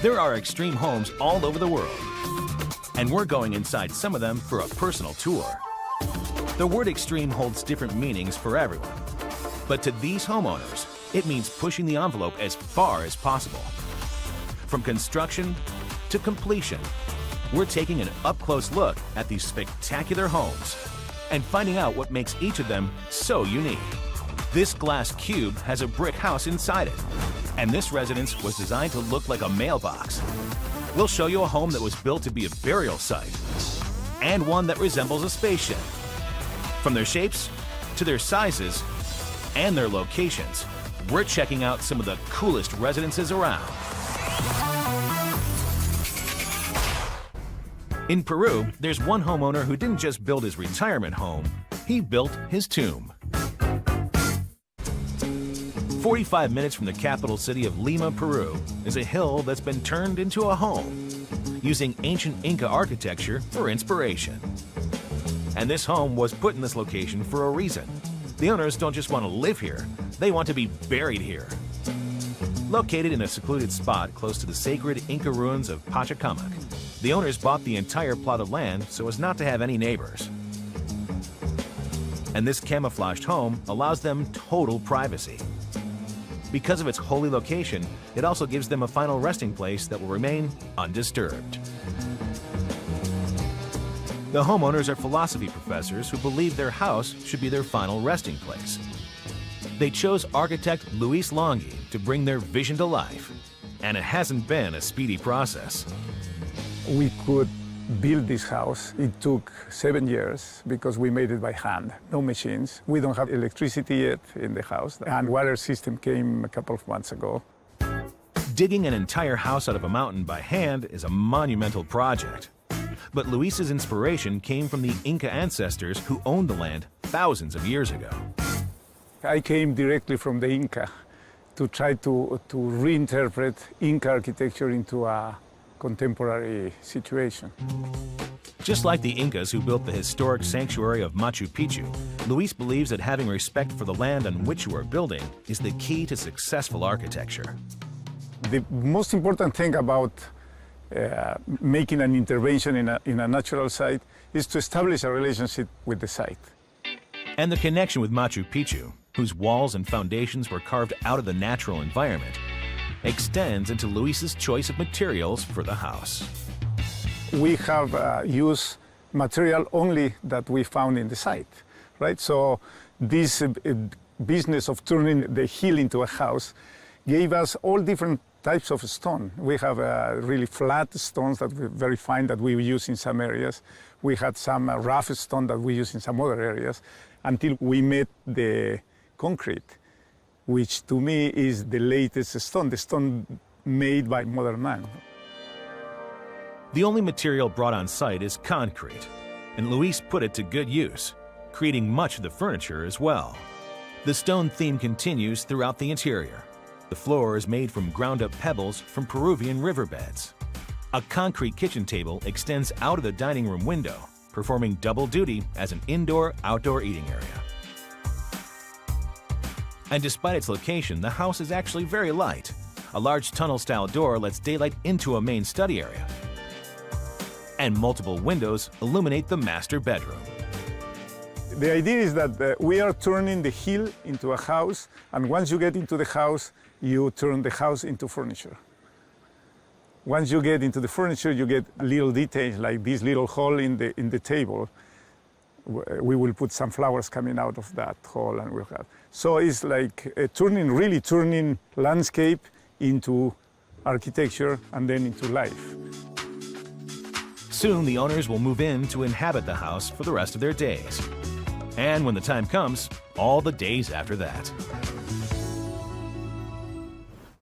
There are extreme homes all over the world, and we're going inside some of them for a personal tour. The word extreme holds different meanings for everyone, but to these homeowners, it means pushing the envelope as far as possible. From construction to completion, we're taking an up-close look at these spectacular homes and finding out what makes each of them so unique. This glass cube has a brick house inside it, and this residence was designed to look like a mailbox. We'll show you a home that was built to be a burial site, and one that resembles a spaceship. From their shapes to their sizes and their locations, we're checking out some of the coolest residences around. In Peru, there's one homeowner who didn't just build his retirement home, he built his tomb. 45 minutes from the capital city of Lima, Peru, is a hill that's been turned into a home, using ancient Inca architecture for inspiration. And this home was put in this location for a reason. The owners don't just want to live here, they want to be buried here. Located in a secluded spot close to the sacred Inca ruins of Pachacamac, the owners bought the entire plot of land so as not to have any neighbors. And this camouflaged home allows them total privacy. Because of its holy location, it also gives them a final resting place that will remain undisturbed. The homeowners are philosophy professors who believe their house should be their final resting place. They chose architect Luis Longhi to bring their vision to life, and it hasn't been a speedy process. We could build this house. It took 7 years because we made it by hand, no machines. We don't have electricity yet in the house, and water system came a couple of months ago. Digging an entire house out of a mountain by hand is a monumental project. But Luis's inspiration came from the Inca ancestors who owned the land thousands of years ago. I came directly from the Inca to try to reinterpret Inca architecture into a contemporary situation. Just like the Incas who built the historic sanctuary of Machu Picchu, Luis believes that having respect for the land on which you are building is the key to successful architecture. The most important thing about making an intervention in a natural site is to establish a relationship with the site. And the connection with Machu Picchu, whose walls and foundations were carved out of the natural environment, extends into Luis's choice of materials for the house. We have used material only that we found in the site, right? So this business of turning the hill into a house gave us all different types of stone. We have really flat stones that were very fine that we use in some areas. We had some rough stone that we use in some other areas until we met the concrete, which to me is the latest stone, the stone made by modern man. The only material brought on site is concrete, and Luis put it to good use, creating much of the furniture as well. The stone theme continues throughout the interior. The floor is made from ground-up pebbles from Peruvian riverbeds. A concrete kitchen table extends out of the dining room window, performing double duty as an indoor-outdoor eating area. And despite its location, the house is actually very light. A large tunnel-style door lets daylight into a main study area. And multiple windows illuminate the master bedroom. The idea is that we are turning the hill into a house, and once you get into the house, you turn the house into furniture. Once you get into the furniture, you get little details like this little hole in the table. We will put some flowers coming out of that hole, and we'll have. So it's like really turning landscape into architecture and then into life. Soon, the owners will move in to inhabit the house for the rest of their days. And when the time comes, all the days after that.